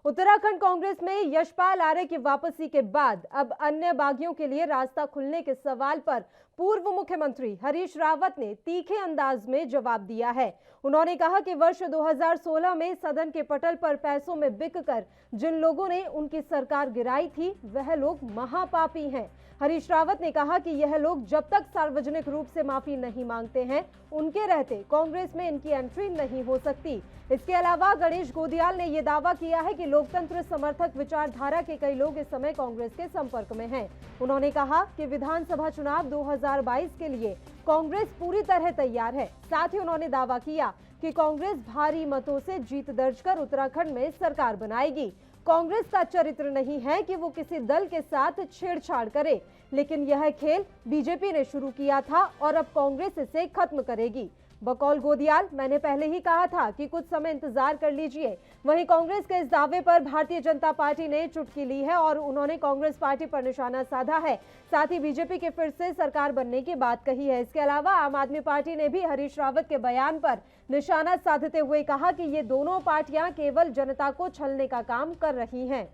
उत्तराखंड कांग्रेस में यशपाल आर्य की वापसी के बाद अब अन्य बागियों के लिए रास्ता खुलने के सवाल पर पूर्व मुख्यमंत्री हरीश रावत ने तीखे अंदाज में जवाब दिया है। उन्होंने कहा कि वर्ष 2016 में सदन के पटल पर पैसों में बिककर जिन लोगों ने उनकी सरकार गिराई थी वह लोग महापापी हैं। हरीश रावत ने कहा कि यह लोग जब तक सार्वजनिक रूप से माफी नहीं मांगते हैं उनके रहते कांग्रेस में इनकी एंट्री नहीं हो सकती। इसके अलावा गणेश गोदियाल ने यह दावा किया है कि लोकतंत्र समर्थक विचारधारा के कई लोग इस समय कांग्रेस के संपर्क में हैं। उन्होंने कहा कि विधानसभा चुनाव 2022 के लिए कांग्रेस पूरी तरह तैयार है। साथ ही उन्होंने दावा किया कि कांग्रेस भारी मतों से जीत दर्ज कर उत्तराखंड में सरकार बनाएगी। कांग्रेस का चरित्र नहीं है कि वो किसी दल के साथ छेड़छाड़ करे, लेकिन यह खेल बीजेपी ने शुरू किया था और अब कांग्रेस इसे खत्म करेगी। बकौल गोदियाल, मैंने पहले ही कहा था कि कुछ समय इंतजार कर लीजिए। वहीं कांग्रेस के इस दावे पर भारतीय जनता पार्टी ने चुटकी ली है और उन्होंने कांग्रेस पार्टी पर निशाना साधा है। साथ ही बीजेपी के फिर से सरकार बनने की बात कही है। इसके अलावा आम आदमी पार्टी ने भी हरीश रावत के बयान पर निशाना साधते हुए कहा कि ये दोनों पार्टियां केवल जनता को छलने का काम कर रही हैं।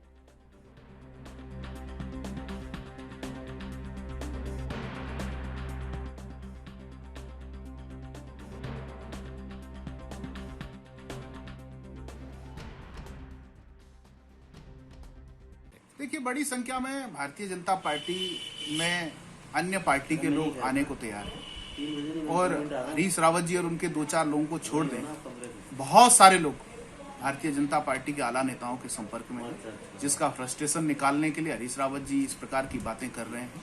देखिए, बड़ी संख्या में भारतीय जनता पार्टी में अन्य पार्टी के लोग आने को तैयार हैं और हरीश रावत जी और उनके दो चार लोगों को छोड़ दें, बहुत सारे लोग भारतीय जनता पार्टी के आला नेताओं के संपर्क में हैं, जिसका फ्रस्ट्रेशन निकालने के लिए हरीश रावत जी इस प्रकार की बातें कर रहे हैं।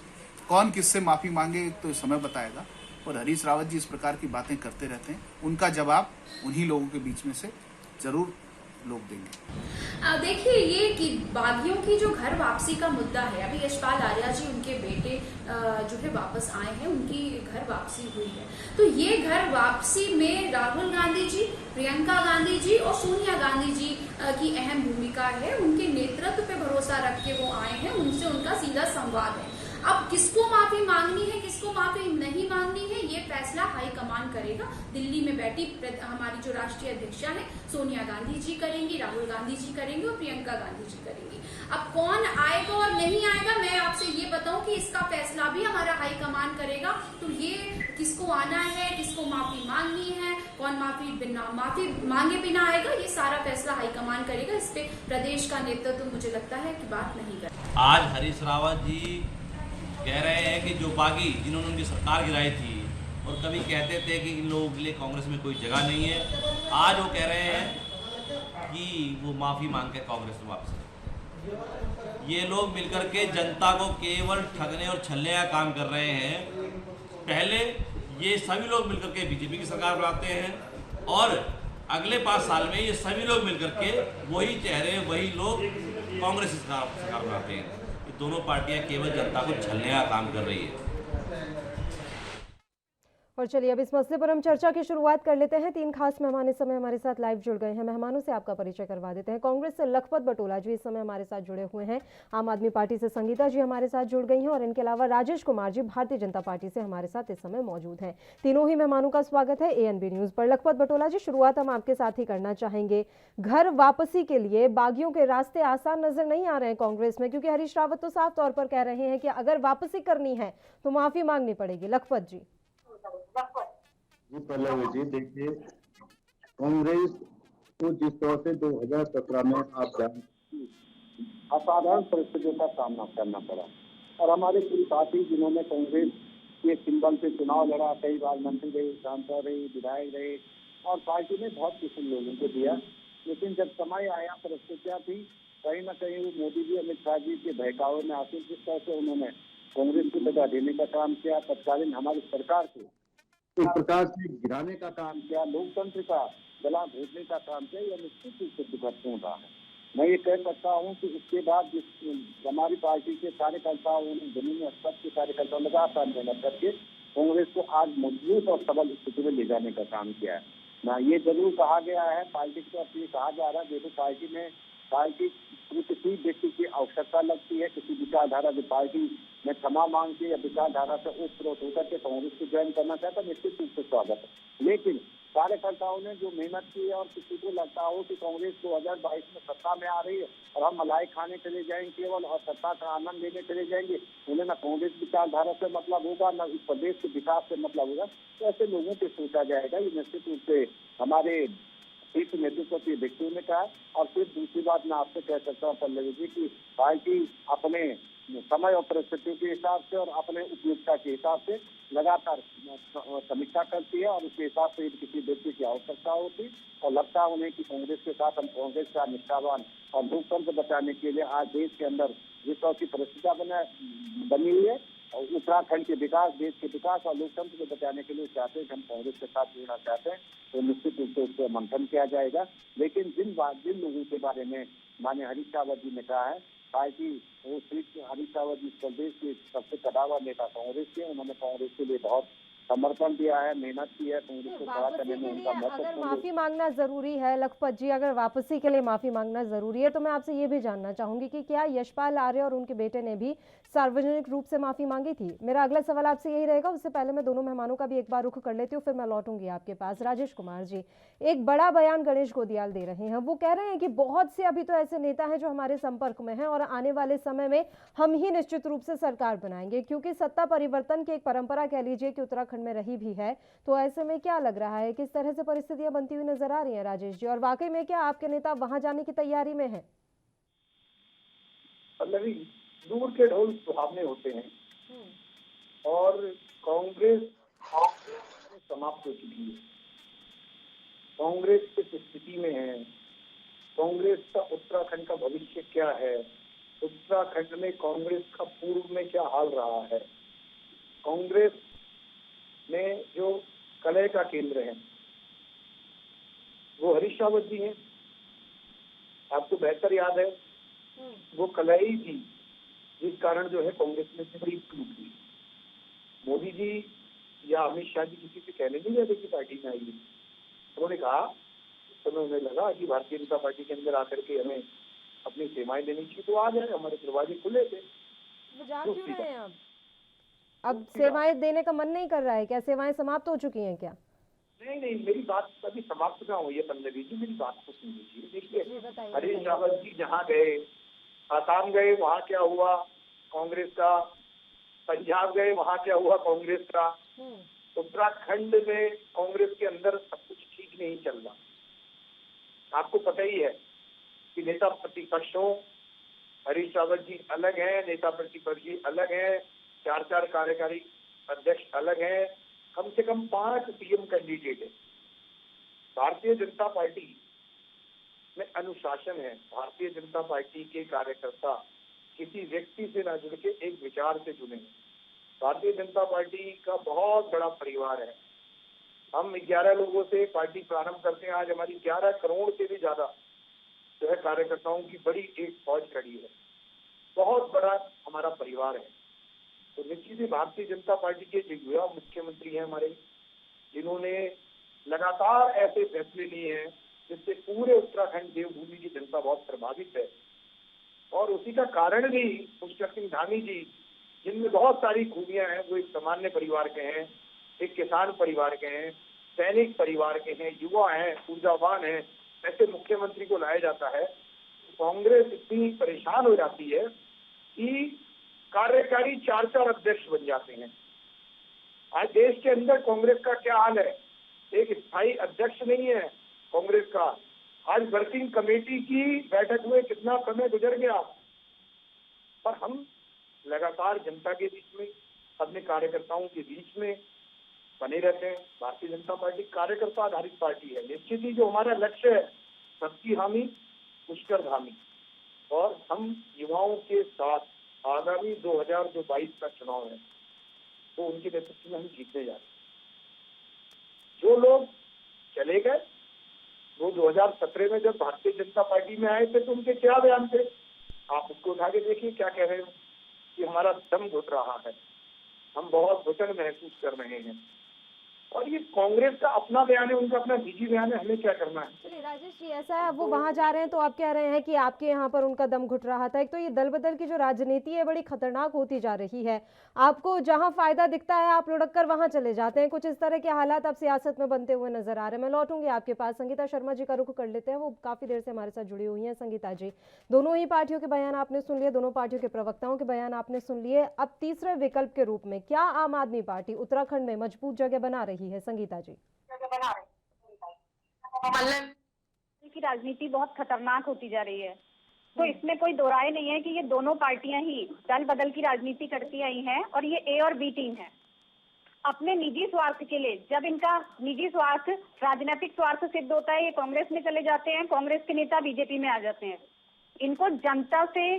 कौन किससे माफी मांगे तो समय बताएगा, और हरीश रावत जी इस प्रकार की बातें करते रहते हैं। उनका जवाब उन्हीं लोगों के बीच में से जरूर लोग देंगे। देखिए, ये कि बागियों की जो घर वापसी का मुद्दा है, अभी यशपाल आर्य जी उनके बेटे जो है वापस आए हैं, उनकी घर वापसी हुई है। तो ये घर वापसी में राहुल गांधी जी, प्रियंका गांधी जी और सोनिया गांधी जी की अहम भूमिका है। उनके नेतृत्व पे भरोसा रख के वो आए हैं, उनसे उनका सीधा संवाद है। अब किसको माफी मांगनी है, किसको माफी नहीं मांगनी है, ये फैसला हाईकमान करेगा। दिल्ली में बैठी हमारी जो राष्ट्रीय अध्यक्षा है सोनिया गांधी जी करेंगी, राहुल गांधी जी करेंगे और प्रियंका गांधी जी करेंगी। अब कौन आएगा और नहीं आएगा, मैं आपसे ये बताऊं कि इसका फैसला भी हमारा हाईकमान करेगा। तो ये किसको आना है, किसको माफी मांगनी है, कौन माफी मांगे बिना आएगा, ये सारा फैसला हाईकमान करेगा। इस पे प्रदेश का नेतृत्व मुझे लगता है कि बात नहीं कर। आज हरीश रावत जी कह रहे हैं कि जो बागी जिन्होंने उनकी सरकार गिराई थी और कभी कहते थे कि इन लोगों के लिए कांग्रेस में कोई जगह नहीं है, आज वो कह रहे हैं कि वो माफ़ी मांग के कांग्रेस में वापस। ये लोग मिलकर के जनता को केवल ठगने और छलने का काम कर रहे हैं। पहले ये सभी लोग मिलकर के बीजेपी की सरकार बनाते हैं और अगले 5 साल में ये सभी लोग मिलकर के वही चेहरे, वही लोग कांग्रेस की सरकार बनाते हैं। दोनों पार्टियां केवल जनता को छलने का काम कर रही है। और चलिए अब इस मसले पर हम चर्चा की शुरुआत कर लेते हैं। 3 खास मेहमान इस समय हमारे साथ लाइव जुड़ गए हैं। मेहमानों से आपका परिचय करवा देते हैं। कांग्रेस से लखपत बटोला जी इस समय हमारे साथ जुड़े हुए हैं। आम आदमी पार्टी से संगीता जी हमारे साथ जुड़ गई हैं और इनके अलावा राजेश कुमार जी भारतीय जनता पार्टी से हमारे साथ इस समय मौजूद हैं। तीनों ही मेहमानों का स्वागत है एएनबी न्यूज पर। लखपत बटोला जी, शुरुआत हम आपके साथ ही करना चाहेंगे। घर वापसी के लिए बागियों के रास्ते आसान नजर नहीं आ रहे हैं कांग्रेस में, क्योंकि हरीश रावत तो साफ तौर पर कह रहे हैं कि अगर वापसी करनी है तो माफी मांगनी पड़ेगी। लखपत जी। पल्लवी जी, देखिए, कांग्रेस को जिस तरह से 2017 में आप जानते असाधारण परिस्थितियों का सामना करना पड़ा और हमारी पूरी पार्टी जिन्होंने कांग्रेस के सिंबल से चुनाव लड़ा, कई बार मंत्री रहे, सांसद रहे, विधायक रहे और पार्टी ने बहुत किस्म लोगों को दिया, लेकिन जब समय आया, परिस्थितियां थी, कहीं ना कहीं वो मोदी जी, अमित शाह जी के बहकावे में आते, जिस तरह से उन्होंने कांग्रेस को दगा देने का काम किया, तत्कालीन हमारी सरकार को इस प्रकार से गिराने का काम किया, लोकतंत्र का गला घोटने का काम किया, यह निश्चित रूप से दुखदपूर्ण रहा है। मैं ये कह सकता हूँ कि उसके बाद जिस हमारी पार्टी के कार्यकर्ताओं ने, जमीनी स्तर के कार्यकर्ताओं लगातार मेहनत करके कांग्रेस को आज मजबूत और सबल स्थिति में ले जाने का काम किया है ना। ये जरूर कहा गया है, पार्टी की तरफ ये कहा जा रहा है, देखो पार्टी को किसी व्यक्ति की आवश्यकता लगती है, किसी विचारधारा की पार्टी में क्षमा मांगती है या विचारधारा से उत्प्रोत होकर के कांग्रेस को ज्वाइन करना चाहता है, निश्चित रूप से स्वागत है। लेकिन कार्यकर्ताओं ने जो मेहनत की है और किसी को लगता हो कि कांग्रेस 2022 में सत्ता में आ रही है और हम मलाई खाने चले जाएंगे केवल और सत्ता का आनंद लेने चले जाएंगे, उन्हें न कांग्रेस विचारधारा से मतलब होगा न इस प्रदेश के विकास से मतलब होगा, तो ऐसे लोगों पे सोचा जाएगा। ये निश्चित रूप से हमारे शीर्ष नेतृत्व के व्यक्तियों ने कहा। और फिर दूसरी बात मैं आपसे कह सकता हूँ पल्लवी जी की पार्टी अपने समय और परिस्थितियों के हिसाब से और अपने उपयोगिता के हिसाब से लगातार समीक्षा करती है और उसके हिसाब से यदि किसी व्यक्ति की आवश्यकता होती और लगता है उन्हें कि कांग्रेस के साथ हम कांग्रेस का निष्ठावान और लोकतंत्र बचाने के लिए आज देश के अंदर जिस तरह की परिस्थितियां बनी हुई है और उत्तराखंड के विकास, देश के विकास और लोकतंत्र को बचाने के लिए चाहते हैं कि हम कांग्रेस के साथ जुड़ना चाहते हैं, तो निश्चित रूप से उसको मंथन किया जाएगा। लेकिन जिन लोगों के बारे में माननीय हरीश रावत जी ने कहा है, पार्टी वो सीट हरीश रावत जी प्रदेश के सबसे कदावर नेता कांग्रेस के, उन्होंने कांग्रेस के लिए बहुत समर्पण दिया है, मेहनत की है, कांग्रेस को खड़ा करने में उनका अगर माफी मांगना जरूरी है लखपत जी, अगर वापसी के लिए माफी मांगना जरूरी है, तो मैं आपसे ये भी जानना चाहूंगी कि क्या यशपाल आर्य और उनके बेटे ने भी सार्वजनिक रूप से माफी मांगी थी? मेरा अगला सवाल आपसे यही रहेगा। उससे पहले मैं दोनों मेहमानों का भी एक बार रुख कर लेती हूँ, फिर मैं लौटूंगी आपके पास। राजेश कुमार जी, एक बड़ा बयान गणेश गोदियाल दे रहे हैं। वो कह रहे हैं कि बहुत से अभी तो ऐसे नेता हैं जो हमारे संपर्क में हैं और आने वाले समय में हम ही निश्चित रूप से सरकार बनाएंगे, क्योंकि सत्ता परिवर्तन की एक परंपरा कह लीजिए कि उत्तराखंड में रही भी है। तो ऐसे में क्या लग रहा है, किस तरह से परिस्थितियां बनती हुई नजर आ रही हैं राजेश जी, और वाकई में क्या आपके नेता वहां जाने की तैयारी में है? पल्लवी, दूर के ढोल सुहावने होते हैं और कांग्रेस समाप्त हो चुकी है। कांग्रेस किस स्थिति में है, कांग्रेस का उत्तराखंड का भविष्य क्या है, उत्तराखंड में कांग्रेस का पूर्व में क्या हाल रहा है, कांग्रेस में जो कलह का केंद्र है वो हरीश रावत जी हैं। आपको बेहतर याद है वो कलह ही थी जिस कारण जो है कांग्रेस में से बड़ी टूट गई। मोदी जी या अमित शाह जी किसी से कहने नहीं जाते कि पार्टी में आइए, उन्होंने कहा तो उन्हें लगा कि भारतीय जनता पार्टी के अंदर आकर के हमें अपनी सेवाएं देनी चाहिए, तो आ जाए, हमारे दरवाजे खुले थे। वो जा क्यों रहे हैं अब सेवाएं देने का मन नहीं कर रहा है क्या? सेवाएं समाप्त हो चुकी हैं क्या? नहीं, मेरी बात अभी समाप्त ना हुई है पल्लवी जी, मेरी बात को सुन लीजिए। देखिए, हरीश रावत जी जहाँ गए, आसाम गए, वहाँ क्या हुआ कांग्रेस का, पंजाब गए, वहाँ क्या हुआ कांग्रेस का, उत्तराखंड में कांग्रेस के अंदर सब कुछ ठीक नहीं चल रहा। आपको पता ही है कि नेता प्रतिपक्षों, हरीश रावत जी अलग हैं, नेता प्रतिपक्षी अलग हैं, 4 कार्यकारी अध्यक्ष अलग हैं, कम से कम 5 सीएम कैंडिडेट है। भारतीय जनता पार्टी में अनुशासन है। भारतीय जनता पार्टी के कार्यकर्ता किसी व्यक्ति से ना जुड़ के एक विचार से जुड़े। भारतीय जनता पार्टी का बहुत बड़ा परिवार है। हम 11 लोगों से पार्टी प्रारंभ करते हैं, आज हमारी 11 करोड़ से भी ज्यादा जो है कार्यकर्ताओं की बड़ी एक फौज खड़ी है। बहुत बड़ा हमारा परिवार है। तो निश्चित ही भारतीय जनता पार्टी के जो युवा मुख्यमंत्री हैं हमारे, जिन्होंने लगातार ऐसे फैसले लिए हैं जिससे पूरे उत्तराखंड देवभूमि की जनता बहुत प्रभावित है। और उसी का कारण भी पुष्कर सिंह धामी जी, जिनमें बहुत सारी खूबियां हैं, वो एक सामान्य परिवार के हैं, एक किसान परिवार के हैं, सैनिक परिवार के हैं, युवा हैं, ऊर्जावान हैं, ऐसे मुख्यमंत्री को लाया जाता है। कांग्रेस इतनी परेशान हो जाती है कि कार्यकारी 4 अध्यक्ष बन जाते हैं। आज देश के अंदर कांग्रेस का क्या हाल है, एक स्थायी अध्यक्ष नहीं है कांग्रेस का। आज वर्किंग कमेटी की बैठक में कितना समय गुजर गया, पर हम लगातार जनता के बीच में, अपने कार्यकर्ताओं के बीच में बने रहते हैं। भारतीय जनता पार्टी कार्यकर्ता आधारित पार्टी है। निश्चित ही जो हमारा लक्ष्य है, सबकी हामी, पुष्कर धामी, और हम युवाओं के साथ आगामी 2022 का चुनाव है तो उनके नेतृत्व में हम जीतने जा रहे हैं। जो लोग चले गए वो 2017 में जब भारतीय जनता पार्टी में आए थे तो उनके क्या बयान थे, आप उसको उठा के देखिए क्या कह रहे हो कि हमारा दम घुट रहा है, हम बहुत घुटन महसूस कर रहे हैं। और ये कांग्रेस का अपना बयान है, उनका अपना निजी बयान है, हमें क्या करना है। चलिए राजेश जी, ऐसा है, वो वहां जा रहे हैं तो आप कह रहे हैं कि आपके यहाँ पर उनका दम घुट रहा था। एक तो ये दल बदल की जो राजनीति है बड़ी खतरनाक होती जा रही है, आपको जहां फायदा दिखता है आप लुढ़क कर वहां चले जाते हैं। कुछ इस तरह के हालात अब सियासत में बनते हुए नजर आ रहे हैं। मैं लौटूंगी आपके पास, संगीता शर्मा जी का रुख कर लेते हैं, वो काफी देर से हमारे साथ जुड़ी हुई हैं। संगीता जी, दोनों ही पार्टियों के बयान आपने सुन लिए, दोनों पार्टियों के प्रवक्ताओं के बयान आपने सुन लिए। अब तीसरे विकल्प के रूप में क्या आम आदमी पार्टी उत्तराखंड में मजबूत जगह बना रही है? संगीता जी, की राजनीति बहुत खतरनाक होती जा रही है, तो इसमें कोई दो राय नहीं है कि ये दोनों पार्टियां ही दल बदल की राजनीति करती आई हैं और ये ए और बी टीम है। अपने निजी स्वार्थ के लिए, जब इनका निजी स्वार्थ राजनीतिक स्वार्थ सिद्ध होता है, ये कांग्रेस में चले जाते हैं, कांग्रेस के नेता बीजेपी में आ जाते हैं। इनको जनता से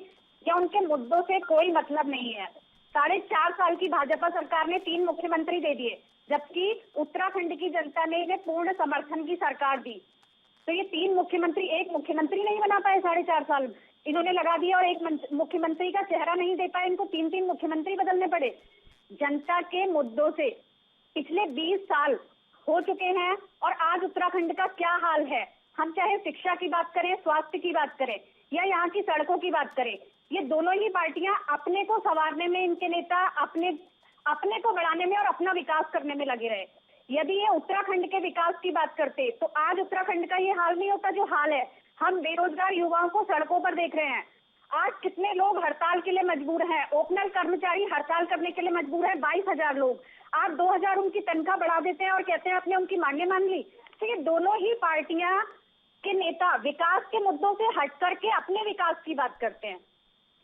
या उनके मुद्दों से कोई मतलब नहीं है। 4.5 साल की भाजपा सरकार ने 3 मुख्यमंत्री दे दिए, जबकि उत्तराखंड की जनता ने इन्हें पूर्ण समर्थन की सरकार दी। तो ये 3 मुख्यमंत्री एक मुख्यमंत्री नहीं बना पाए 4.5 साल इन्होंने लगा दिया, और एक मुख्यमंत्री का चेहरा नहीं दे पाए, इनको 3 मुख्यमंत्री बदलने पड़े। जनता के मुद्दों से पिछले 20 साल हो चुके हैं, और आज उत्तराखंड का क्या हाल है, हम चाहे शिक्षा की बात करें, स्वास्थ्य की बात करें या यहाँ की सड़कों की बात करें, ये दोनों ही पार्टियां अपने को संवारने में, इनके नेता अपने को बढ़ाने में और अपना विकास करने में लगे रहे। यदि ये उत्तराखंड के विकास की बात करते तो आज उत्तराखंड का ये हाल नहीं होता जो हाल है। हम बेरोजगार युवाओं को सड़कों पर देख रहे हैं। आज कितने लोग हड़ताल के लिए मजबूर हैं, ओपनर कर्मचारी हड़ताल करने के लिए मजबूर है, 22,000 लोग। आप 2,000 उनकी तनख्वाह बढ़ा देते हैं और कहते हैं आपने उनकी मांगे मान ली। तो ये दोनों ही पार्टियां के नेता विकास के मुद्दों से हट करके अपने विकास की बात करते हैं।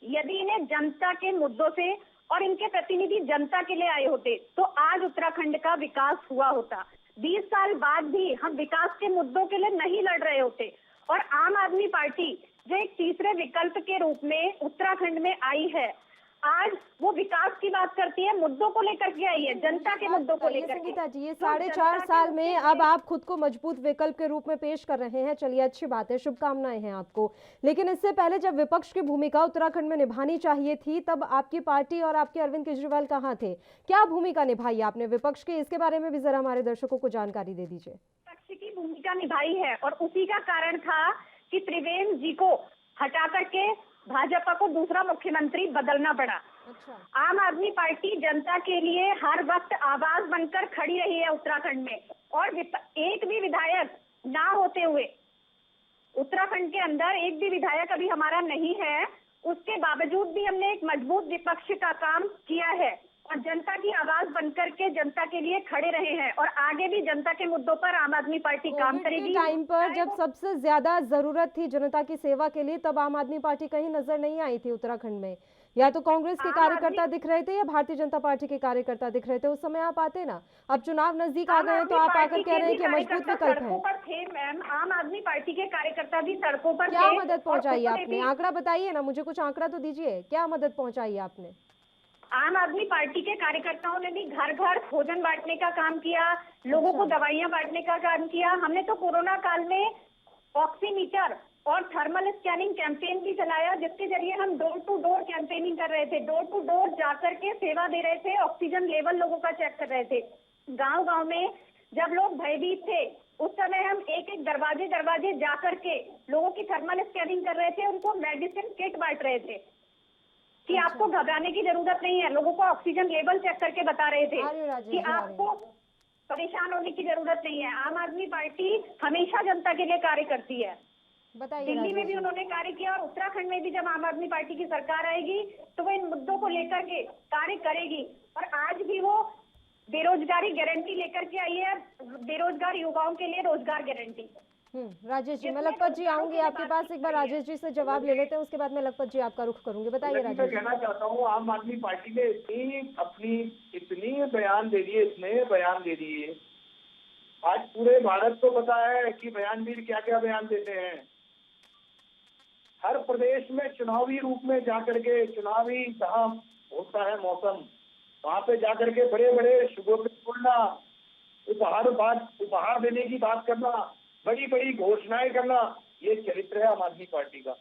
यदि इन्हें जनता के मुद्दों से और इनके प्रतिनिधि जनता के लिए आए होते तो आज उत्तराखंड का विकास हुआ होता। 20 साल बाद भी हम विकास के मुद्दों के लिए नहीं लड़ रहे होते। और आम आदमी पार्टी जो एक तीसरे विकल्प के रूप में उत्तराखंड में आई है, आज वो विकास की बात करती है, मुद्दों को लेकर के आई है, जनता के मुद्दों को लेकर। संगीता जी, ये 4.5 साल में अब आप खुद को मजबूत विकल्प के रूप में पेश कर रहे हैं, चलिए अच्छी बात है, शुभकामनाएं हैं आपको। लेकिन इससे पहले जब विपक्ष की भूमिका उत्तराखंड में निभानी चाहिए थी, तब आपकी पार्टी और आपके अरविंद केजरीवाल कहाँ थे? क्या भूमिका निभाई आपने विपक्ष की? इसके बारे में भी जरा हमारे दर्शकों को जानकारी दे दीजिए। विपक्ष की भूमिका निभाई है, और उसी का कारण था कि त्रिवेंद्र जी को हटा करके भाजपा को दूसरा मुख्यमंत्री बदलना पड़ा। अच्छा। आम आदमी पार्टी जनता के लिए हर वक्त आवाज बनकर खड़ी रही है उत्तराखंड में, और एक भी विधायक ना होते हुए, उत्तराखंड के अंदर एक भी विधायक अभी हमारा नहीं है, उसके बावजूद भी हमने एक मजबूत विपक्ष का काम किया है और जनता की आवाज बनकर के जनता के लिए खड़े रहे हैं, और आगे भी जनता के मुद्दों पर आम आदमी पार्टी काम करेगी। टाइम पर जब सबसे ज्यादा जरूरत थी जनता की सेवा के लिए, तब आम आदमी पार्टी कहीं नजर नहीं आई थी उत्तराखंड में। या तो कांग्रेस के कार्यकर्ता दिख रहे थे या भारतीय जनता पार्टी के कार्यकर्ता दिख रहे थे। उस समय आप आते ना, अब चुनाव नजदीक आ गए तो आप आकर कह रहे हैं कि मजबूत विकल्प है। मैम, आम आदमी पार्टी के कार्यकर्ता भी सड़कों पर क्या मदद पहुंचाई आपने? आंकड़ा बताइए ना मुझे, कुछ आंकड़ा तो दीजिए, क्या मदद पहुंचाई आपने? आम आदमी पार्टी के कार्यकर्ताओं ने भी घर घर भोजन बांटने का काम किया, लोगों को दवाइयां बांटने का काम किया। हमने तो कोरोना काल में ऑक्सीमीटर और थर्मल स्कैनिंग कैंपेन भी चलाया, जिसके जरिए हम डोर टू डोर कैंपेनिंग कर रहे थे। डोर टू डोर जाकर के सेवा दे रहे थे, ऑक्सीजन लेवल लोगों का चेक कर रहे थे। गांव गांव में जब लोग भयभीत थे, उस समय हम एक एक दरवाजे जा करके लोगों की थर्मल स्कैनिंग कर रहे थे, उनको मेडिसिन किट बांट रहे थे कि आपको घबराने की जरूरत नहीं है। लोगों को ऑक्सीजन लेवल चेक करके बता रहे थे कि आपको परेशान होने की जरूरत नहीं है। आम आदमी पार्टी हमेशा जनता के लिए कार्य करती है। दिल्ली में भी उन्होंने कार्य किया, और उत्तराखंड में भी जब आम आदमी पार्टी की सरकार आएगी तो वो इन मुद्दों को लेकर के कार्य करेगी। और आज भी वो बेरोजगारी गारंटी लेकर के आई है, बेरोजगार युवाओं के लिए रोजगार गारंटी। राजेश जी, मैं लखपत जी आऊंगी आपके पास, एक बार राजेश जी से जवाब ले लेते हैं, उसके बाद मैं लखपत जी आपका रुख करूंगी। बताइए राजेश। मैं कहना चाहता हूँ, आम आदमी पार्टी ने इतने बयान दे दिए। आज पूरे भारत को पता है कि बयानवीर क्या क्या बयान देते हैं। हर प्रदेश में चुनावी रूप में जाकर के, चुनावी जहाँ होता है मौसम, वहाँ पे जाकर के बड़े बड़े शुभों पे बोलना, उपहार देने की बात करना, बड़ी बड़ी घोषणाएं करना, ये चरित्र है आम आदमी पार्टी का।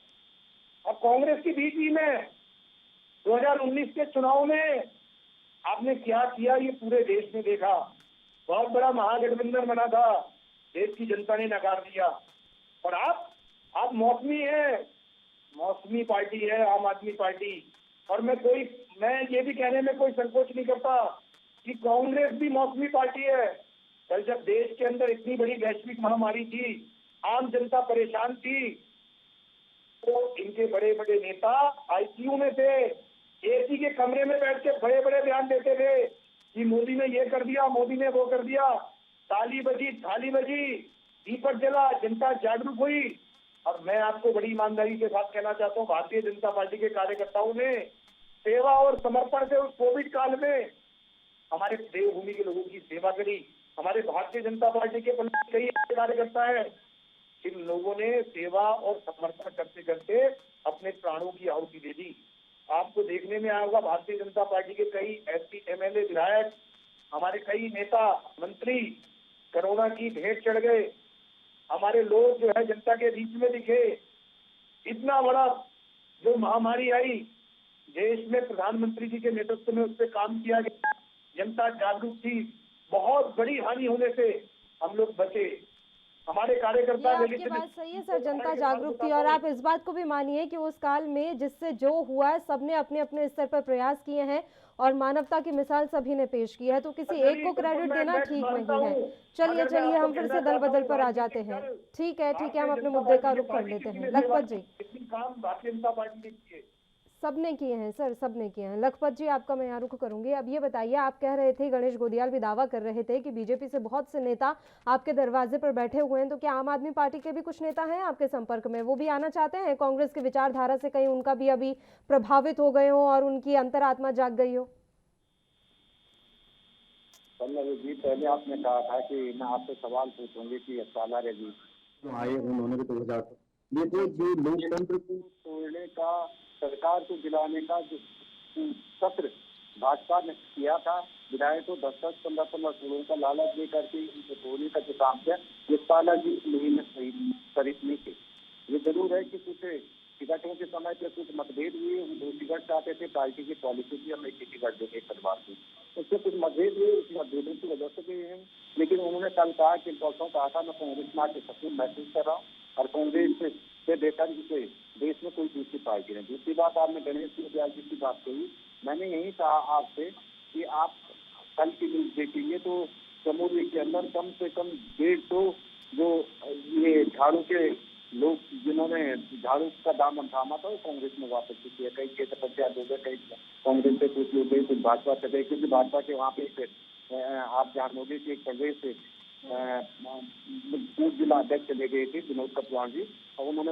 अब कांग्रेस की बीच में 2019 के चुनाव में आपने क्या किया, ये पूरे देश ने देखा। बहुत बड़ा महागठबंधन बना था, देश की जनता ने नकार दिया। और आप मौसमी है, मौसमी पार्टी है आम आदमी पार्टी। और मैं ये भी कहने में कोई संकोच नहीं करता कि कांग्रेस भी मौसमी पार्टी है। कल जब देश के अंदर इतनी बड़ी वैश्विक महामारी थी, आम जनता परेशान थी, तो इनके बड़े बड़े नेता आईसीयू में थे, एसी के कमरे में बैठ के बड़े बड़े बयान देते थे कि मोदी ने ये कर दिया, मोदी ने वो कर दिया। ताली बजी, थाली बजी, दीपक जला, जनता जागरूक हुई। और मैं आपको बड़ी ईमानदारी के साथ कहना चाहता हूँ, भारतीय जनता पार्टी के कार्यकर्ताओं ने सेवा और समर्पण से उस कोविड काल में हमारे देवभूमि के लोगों की सेवा करी। हमारे भारतीय जनता पार्टी के कई कार्यकर्ता है, इन लोगों ने सेवा और समर्पण करते करते अपने प्राणों की आहुति दे दी। आपको देखने में आया होगा, भारतीय जनता पार्टी के कई एसपी, एमएलए, विधायक, हमारे कई नेता, मंत्री कोरोना की भेंट चढ़ गए। हमारे लोग जो है जनता के बीच में दिखे। इतना बड़ा जो महामारी आई, देश में प्रधानमंत्री जी के नेतृत्व में उस पर काम किया गया, जनता जागरूक थी, बहुत बड़ी हानि होने से हम लोग बचे। हमारे कार्यकर्ता, आपकी बात सही है सर, जनता जागरूक थी। और आप इस बात को भी मानिए कि उस काल में जिससे जो हुआ है, सबने अपने अपने स्तर पर प्रयास किए हैं और मानवता की मिसाल सभी ने पेश की है, तो किसी एक को क्रेडिट देना ठीक नहीं है। चलिए हम फिर से दल बदल पर आ जाते हैं। ठीक है, हम अपने मुद्दे का रुख कर लेते हैं। लखपत जी, काम भारतीय जनता पार्टी ने किए, सबने किए हैं सर, सबने किए हैं। लखपत जी, आपका मैं यहाँ रुख करूंगी। अब ये बताइए, आप कह रहे थे, गणेश गोदियाल भी दावा कर रहे थे कि बीजेपी से बहुत से नेता आपके दरवाजे पर बैठे हुए हैं, तो क्या आम आदमी पार्टी के भी कुछ नेता हैं आपके संपर्क में? वो भी आना चाहते हैं कांग्रेस की विचारधारा से, कहीं उनका भी अभी प्रभावित हो गए हो और उनकी अंतरात्मा जाग गई हो? पल्लवी जी, पहले आपने कहा था कि मैं आपसे सवाल पूछूंगी कि यशपाल आर्य जी आए, उन्होंने भी 2000 देखो जो लोकतंत्र को तोड़ने का, सरकार को गिराने का जो सत्र भाजपा ने किया था, विधायकों को 10-10, 15-15 करोड़ का लालच दे करके इनको तोड़ने का जो काम किया, यशपाल जी खरीद नहीं थे। ये जरूर है कि कुछ टिकटों के समय पे कुछ मतभेद हुए, हम 2 टिकट चाहते थे, पार्टी की पॉलिसी थी हम 1 टिकट देंगे परिवार को, उससे कुछ मतभेद हुए, उस मतभेदों की वजह से गए हैं। लेकिन उन्होंने कल कहा कि परसों कहा था, मैं कांग्रेस में आके सकून महसूस कर रहा हूँ और कांग्रेस से बेहतर जिसे देश में कोई दूसरी पार्टी नहीं। दूसरी बात, आपने गणेश गोदियाल जी की बात कही, मैंने यही कहा आपसे कि आप कल की न्यूज देखेंगे तो समूह के अंदर कम से कम 150 जो ये झाड़ू के लोग जिन्होंने झाड़ू का दामन थामा था, वो कांग्रेस में वापस किया। कई क्षेत्र पंचायत हो गए, कई कांग्रेस से कुछ लोग गए, कुछ भाजपा से गए, क्योंकि भाजपा के वहाँ पे आप जानोगे कि एक प्रदेश से पूर्व जिला अध्यक्ष चले गए थे विनोद कटवाल जी, और उन्होंने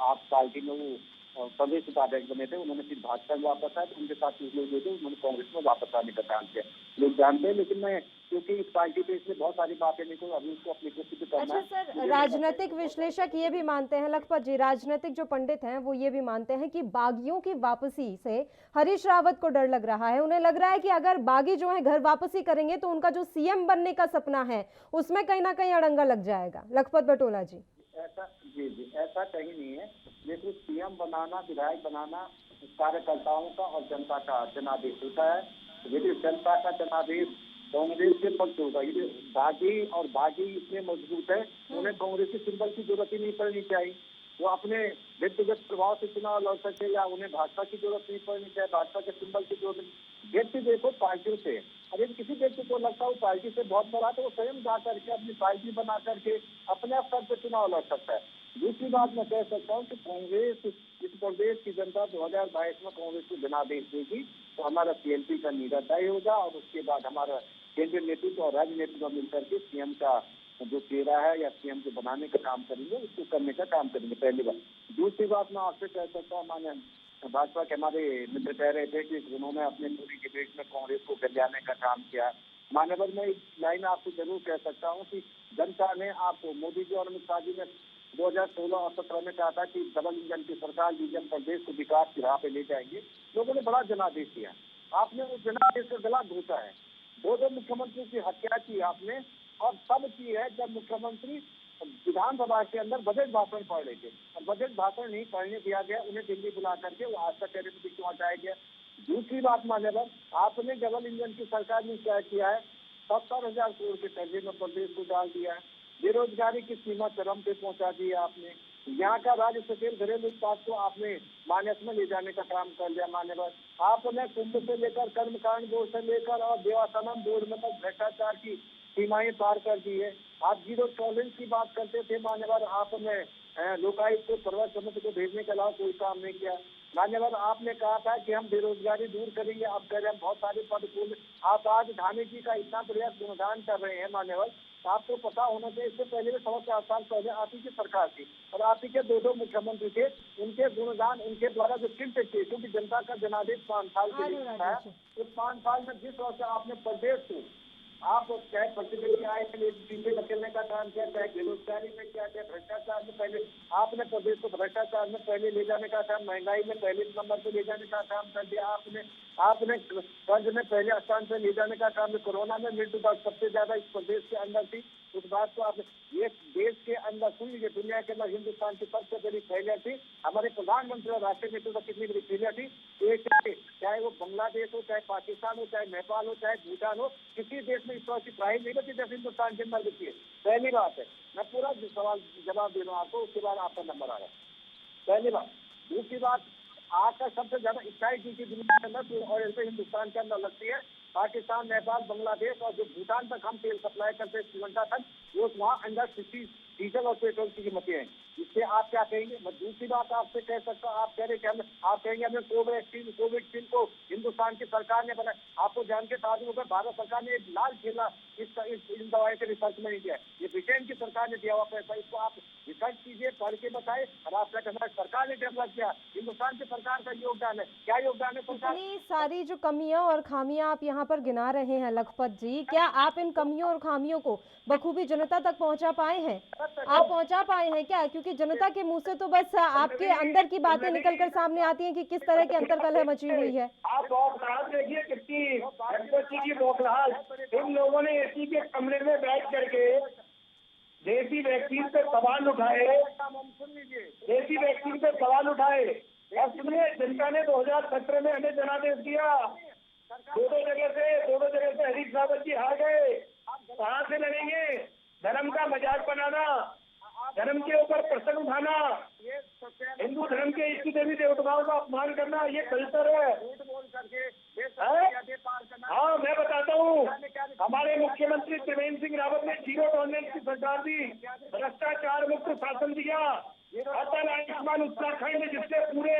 आप पार्टी में वो प्रदेश उपाध्यक्ष बने थे, उन्होंने फिर भाजपा में वापस आए, तो उनके साथ कुछ लोग थे, उन्होंने कांग्रेस में वापस आने का काम किया, लोग जानते हैं। लेकिन मैं क्योंकि इस पार्टी पे इसलिए बहुत सारी बातें नहीं को अभी उसको अपनी कोशिश करना है। अच्छा सर, राजनीतिक विश्लेषक ये भी मानते हैं, लखपत जी, राजनीतिक जो पंडित हैं वो ये भी मानते हैं कि बागियों की वापसी से हरीश रावत को डर लग रहा है। उन्हें लग रहा है कि अगर बागी जो है घर वापसी करेंगे तो उनका जो सीएम बनने का सपना है उसमें कहीं ना कहीं अड़ंगा लग जाएगा। लखपत बटोला जी, ऐसा जी ऐसा कहीं नहीं है। देखो, सीएम बनाना, विधायक बनाना कार्यकर्ताओं का और जनता का जनादेश होता है। यदि जनता का जनादेश कांग्रेस के पक्ष होगा, यदि बागी इतने मजबूत है, उन्हें कांग्रेस की सिंबल की जरूरत ही नहीं पड़नी चाहिए। वो अपने व्यक्तिगत प्रभाव से चुनाव लड़ सके, या उन्हें भाजपा की जरूरत नहीं पड़नी चाहिए, भाजपा के सिंबल की जरूरत नहीं। व्यक्ति देखो पार्टियों से, अगर किसी व्यक्ति को लगता है पार्टी से बहुत बड़ा, तो वो स्वयं जा करके अपनी पार्टी बना करके अपने स्तर पर चुनाव लड़ सकता है। दूसरी बात मैं कह सकता हूँ कि कांग्रेस, इस प्रदेश की जनता 2022 में कांग्रेस को जनादेश देगी, तो हमारा सीएलपी का नीरा तय होगा, और उसके बाद हमारा केंद्रीय नेतृत्व और राज्य नेतृत्व मिलकर के सीएम का जो चेहरा है या सीएम को बनाने का काम करेंगे, उसको करने का काम करेंगे, पहली बात। दूसरी बात मैं आपसे कह सकता हूँ, माने भाजपा के हमारे मित्र कह रहे थे कि उन्होंने अपने पूरी डिबेट में कांग्रेस को गलियाने का काम किया। मान्यवर, मैं एक लाइन आपको जरूर कह सकता हूँ कि जनता ने आपको, मोदी जी और अमित शाह जी ने 2016 और 17 में कहा था कि डबल इंजन की सरकार लीजिए प्रदेश को विकास की राह पे ले जाएंगे। लोगों ने बड़ा जनादेश दिया, आपने उस जनादेश का गला घोटा है। 2 मुख्यमंत्री की हत्या की आपने, और सब की है जब मुख्यमंत्री विधानसभा के अंदर बजट भाषण पढ़ रहे थे, और बजट भाषण नहीं पढ़ने दिया गया, उन्हें दिल्ली बुला करके वो आज तक टेरिटरी क्यों हटाया गया। दूसरी बात मान्यवर, आपने डबल इंजन की सरकार में क्या किया है, 70,000 करोड़ के कर्जे में प्रदेश को डाल दिया है। बेरोजगारी की सीमा चरम पे पहुंचा दी है आपने। यहाँ का राज्य सकल घरेलू उत्पाद को आपने माइनस में ले जाने का काम कर लिया। मान्यवर, आपने कुंभ से लेकर कर्मकांड बोर्ड से लेकर और देवासनम बोर्ड में तक भ्रष्टाचार की सीमाएं पार कर दी है। आप जीरो टॉलरेंस की बात करते थे मान्यवर, आपने लोकायुक्त को पर्वत समिति को भेजने के अलावा कोई काम नहीं किया। मान्यवर, आपने कहा था कि हम बेरोजगारी दूर करेंगे, अब कह रहे हैं बहुत सारे पद पूर्ण। आप आज धामी जी का इतना प्रयास गुणगान कर रहे हैं मान्यवर, आपको पता होना चाहिए इससे पहले भी 4 साल पहले आप ही की सरकार थी और आप ही के 2 मुख्यमंत्री थे, उनके गुणगान उनके द्वारा जो चिंतित थे, क्योंकि जनता का जनादेश 5 साल के लिए है। उस 5 साल में जिस तरह से आपने प्रदेश को आप चाहे प्रतिनिधि आय के लिए पीछे धकेलने का काम किया, चाहे बेरोजगारी में किया, चाहे भ्रष्टाचार में पहले आपने प्रदेश को भ्रष्टाचार में पहले ले जाने का काम, महंगाई में पहले नंबर पे ले जाने का काम कर दिया आपने कर्ज में पहले स्थान पे ले जाने का काम, कोरोना में मृत्यु दर सबसे ज्यादा इस प्रदेश के अंदर थी। उस बात को आपने ये देश के अंदर सुन लीजिए, दुनिया के अंदर हिंदुस्तान की सबसे बड़ी फेलियर थी हमारे प्रधानमंत्री और राष्ट्रीय नेतृत्व कितनी बड़ी फेलियर थी। चाहे वो बांग्लादेश हो, चाहे पाकिस्तान हो, चाहे नेपाल हो, चाहे भूटान हो, किसी देश में इस तरह की पढ़ाई नहीं बची जैसे हिंदुस्तान के अंदर बची है। पहली बात है, मैं पूरा सवाल जवाब दे रहा हूँ आपको, उसके बाद आपका नंबर आ रहा है। पहली बात। दूसरी बात, आज का सबसे ज्यादा इकाई की दुनिया के अंदर और ऐसे हिंदुस्तान के अंदर लगती है पाकिस्तान, नेपाल, बांग्लादेश और जो भूटान तक हम तेल सप्लाई करते हैं श्रीलंका तक, वो वहाँ अंडर 60 डीजल और पेट्रोल की कीमतें हैं। इससे आप क्या कहेंगे? मैं दूसरी बात आपसे कह सकता हूँ, आप कह रहे कि आप कहेंगे हमें कोविड को हिंदुस्तान की सरकार ने बनाया। आपको जान के साथ होगा भारत सरकार ने एक लाल किला इन दवाई के रिसर्च में नहीं दिया, ये ब्रिटेन की सरकार ने दिया हुआ पैसा। इसको आप रिसर्च कीजिए, पढ़ के बताए। और आप क्या कहना, सरकार ने डेवलप किया, हिंदुस्तान की सरकार का योगदान है, क्या योगदान है सरकार? इतनी सारी जो कमियां और खामियां आप यहाँ पर गिना रहे हैं लखपत जी, क्या आप इन कमियों और खामियों को बखूबी जनता तक पहुँचा पाए हैं? आप पहुँचा पाए हैं क्या? क्योंकि जनता के मुंह से तो बस आपके अंदर की बातें निकलकर सामने आती हैं कि किस तरह की अंतर्कलह मची हुई है। आप बौखलाहट देखिए कितनी की बौखलाहट। इन लोगों ने एसी के कमरे में बैठ करके देसी वैक्सीन पे सवाल उठाए, देसी वैक्सीन पे सवाल उठाए। और सुनिए, जनता ने 2017 में हमें जनादेश दिया, दो जगह से हरीश रावत जी हार गए। कहाँ से लड़ेंगे? धर्म का मजाक बनाना, धर्म के ऊपर प्रश्न उठाना, हिंदू धर्म के इष्ट देवी देवताओं का अपमान करना, ये कल्चर है। हाँ, मैं बताता हूँ, हमारे मुख्यमंत्री त्रिवेंद्र सिंह रावत ने जीरो टॉलरेंस की सरकार दी, भ्रष्टाचार मुक्त शासन दिया, अटल आयुष्मान उत्तराखंड, जिससे पूरे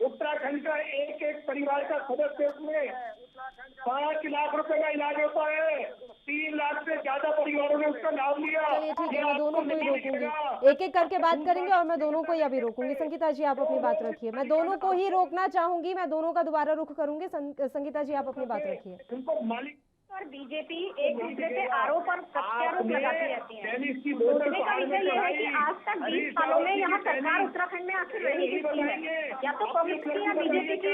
उत्तराखंड का एक परिवार का सदस्य उसमें 5 लाख रुपए का इलाज होता है। 3 लाख से ज्यादा परिवारों ने उसका लाभ लिया। चलिए ठीक है, मैं दोनों को ही रोकूंगी, एक एक करके बात करेंगे और मैं दोनों को ही अभी रोकूंगी। संगीता जी आप अपनी बात रखिए, मैं दोनों को ही रोकना चाहूंगी, मैं दोनों का दोबारा रुख करूंगी। संगीता जी आप अपनी बात रखिए। उनको मालिक और बीजेपी एक दूसरे पे आरोप और प्रत्यारोप लगाती रहती है। इसकी सोचने का विषय ये है कि आज तक 20 सालों में यहाँ सरकार उत्तराखंड में आखिर रही किसकी है, या तो कांग्रेस की या बीजेपी की।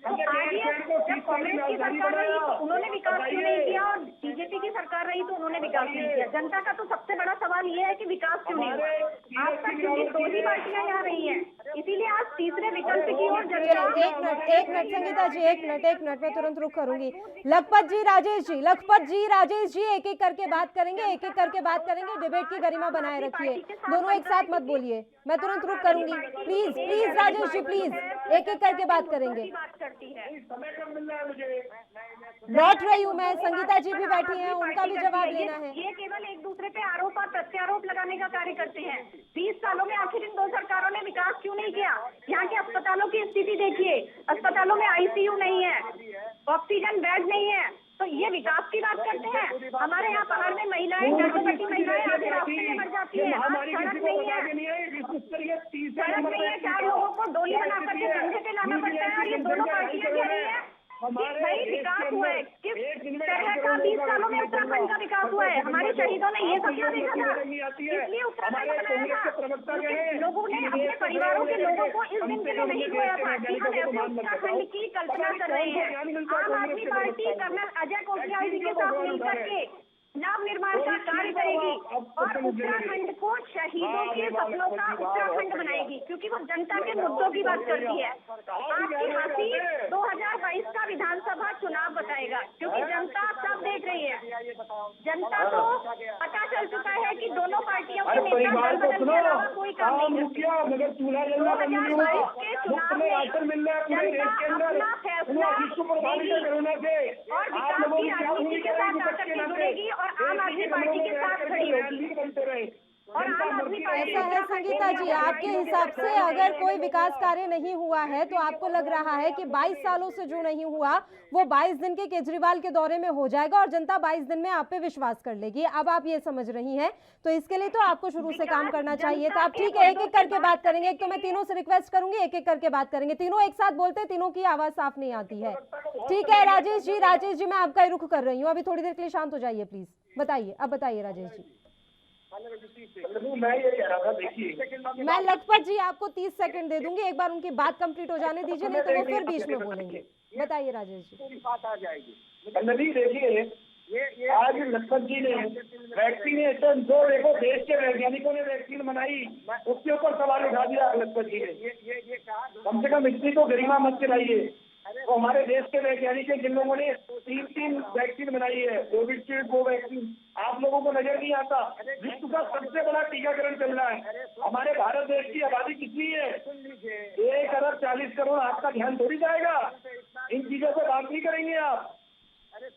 तो आज ये जब कांग्रेस की सरकार रही तो उन्होंने विकास क्यों नहीं किया, और बीजेपी की सरकार रही तो उन्होंने विकास नहीं किया? जनता का तो सबसे बड़ा सवाल ये है कि विकास क्यों नहीं हुआ आज तक, क्योंकि 2 ही पार्टियां यहाँ रही हैं। इसीलिए आज तीसरे विकल्प की ओर जनता। एक मिनट संगीता जी, एक मिनट मैं तुरंत रुक करूंगी। लखपत जी राजेश जी एक एक करके बात करेंगे, डिबेट की गरिमा बनाए रखिए, दोनों एक साथ मत बोलिए, मैं तुरंत रुक करूंगी। प्लीज राजेश जी प्लीज, एक एक करके बात करेंगे। लौट रही हूँ मैं, संगीता जी भी बैठी हैं, उनका भी जवाब लेना है। ये केवल एक दूसरे पे आरोप और प्रत्यारोप लगाने का कार्य करते हैं। 20 सालों में आखिर इन 2 सरकारों ने विकास क्यों नहीं किया? यहाँ के अस्पतालों की स्थिति देखिए, अस्पतालों में ICU नहीं है, ऑक्सीजन बेड नहीं है, तो ये विकास की बात करते हैं। हमारे यहाँ पहाड़ में महिलाएं, गर्भवती महिलाएं आगे रास्ते में मर जाती है, सड़क नहीं है, 4 लोगों को डोली बना करके कंधे पे लाना पड़ता है, और ये दोनों पार्टियां कह रही है भाई विकास हुआ है। किस तरह का 20 सालों में उत्तराखंड का विकास हुआ है? हमारे शहीदों ने ये सपना देखा था, इसलिए उत्तराखंड बनाया था। लोगों ने अपने परिवारों के लोगों को इस दिन के लिए नहीं खोया था कि हम ऐसे उत्तराखंड की कल्पना कर रहे हैं। आम आदमी पार्टी कर्नल अजय कोशियारी जी के साथ मिलकर के नव निर्माण का कार्य करेगी और उत्तराखंड को शहीदों के सपनों का उत्तराखंड बनाएगी, क्योंकि वो जनता के मुद्दों की बात करती है। आपकी हंसी 2022 2022 का विधानसभा चुनाव बताएगा, क्योंकि जनता सब देख रही है। जनता को पता चल चुका है कि दोनों पार्टियों के नेता दल बदल के अलावा कोई काम नहीं करते। मगर चूल्हा जलना बंद नहीं हुआ, मुफ्त में राशन मिल रहा है पूरे देश के अंदर, इसको प्रभावित कोरोना से और विकास की राजनीति के साथ आकर के जुड़ेगी और आम आदमी पार्टी के साथ खड़ी होगी। बनते रहे और आम आदमी पार्टी ऐसा है संगीता जी, आपके हिसाब से अगर कोई विकास कार्य नहीं हुआ है तो आपको लग रहा है कि 22 सालों से जो नहीं हुआ वो 22 दिन के केजरीवाल के दौरे में हो जाएगा और जनता 22 दिन में आप पे विश्वास कर लेगी। अब आप ये समझ रही हैं, तो इसके लिए तो आपको शुरू से काम करना चाहिए था। आप ठीक है, एक एक करके बात करेंगे। एक तो मैं तीनों से रिक्वेस्ट करूंगी, एक एक करके बात करेंगे। तीनों एक साथ बोलते, तीनों की आवाज साफ नहीं आती है। ठीक है राजेश जी, मैं आपका ही रुख कर रही हूँ। अभी थोड़ी देर के लिए शांत हो जाइए प्लीज। बताइए, अब बताइए राजेश जी। मैं ये कह रहा था, देखिए मैं लखपत जी आपको 30 सेकंड दे दूंगी, एक बार उनकी बात कंप्लीट हो जाने दीजिए, नहीं तो वो फिर बीच में बोलेंगे। बताइए राजेश जी। पूरी बात आ जाएगी। देखिए आज लखपत जी ने वैक्सीनेशन जो देखो देश के वैज्ञानिकों ने वैक्सीन बनाई, उसके ऊपर सवाल उठा दिया लखपत जी ने। कम से कम इतनी तो गरिमा मत चलाइए। तो हमारे देश के वैज्ञानिक हैं जिन लोगों ने 3 वैक्सीन बनाई है, कोविशील्ड कोवैक्सीन, आप लोगों को नजर नहीं आता। विश्व का सबसे बड़ा टीकाकरण चल रहा है। हमारे भारत देश की आबादी कितनी है? 1 अरब 40 करोड़। आपका ध्यान थोड़ी जाएगा, इन चीजों पर बात नहीं करेंगे आप।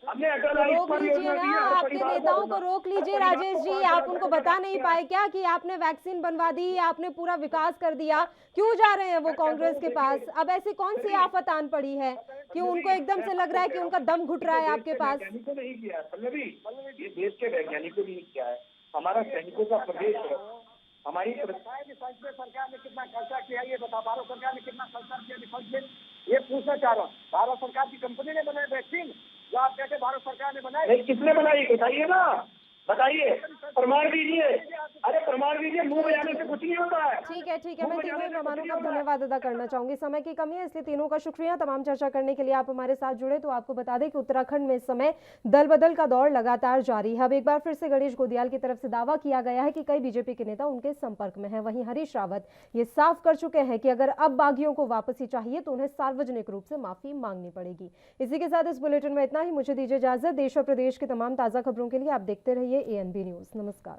हमने अटल रोक लीजिए ना, आपके नेताओं को रोक लीजिए राजेश जी। आप उनको बता नहीं पाए क्या कि आपने वैक्सीन बनवा दी, आपने पूरा विकास कर दिया? क्यों जा रहे हैं वो कांग्रेस के पास? अब ऐसी कौन सी आफत आन पड़ी है कि उनको एकदम से लग रहा है कि उनका दम घुट रहा है आपके पास? वैज्ञानिकों ने नहीं किया है, ये देश के वैज्ञानिकों ने नहीं किया है, हमारा सैनिकों का प्रदेश है। हमारी सरकार ने कितना खर्चा किया ये बता, भारत सरकार ने कितना खर्चा किया डिफेंस में, ये पूछना चाह रहा हूँ। भारत सरकार की कंपनी ने बनाई वैक्सीन, जो आप कहते भारत सरकार ने बनाई, किसने बनाई बताइए ना, बताइए, प्रमाण दीजिए। अरे प्रमाण दीजिए, मुंह बजाने से कुछ नहीं होता है। ठीक है, मैं तीनों ही मेहमानों का धन्यवाद अदा करना चाहूंगी। समय की कमी है इसलिए तीनों का शुक्रिया। तमाम चर्चा करने के लिए आप हमारे साथ जुड़े। तो आपको बता दें कि उत्तराखंड में इस समय दल बदल का दौर लगातार जारी है। अब एक बार फिर से गणेश गोदियाल की तरफ से दावा किया गया है कि कई बीजेपी के नेता उनके संपर्क में हैं। वहीं हरीश रावत ये साफ कर चुके हैं कि अगर अब बागियों को वापसी चाहिए तो उन्हें सार्वजनिक रूप से माफी मांगनी पड़ेगी। इसी के साथ इस बुलेटिन में इतना ही। मुझे दीजिए इजाजत। देश और प्रदेश की तमाम ताजा खबरों के लिए आप देखते रहिए ANB न्यूज। नमस्कार।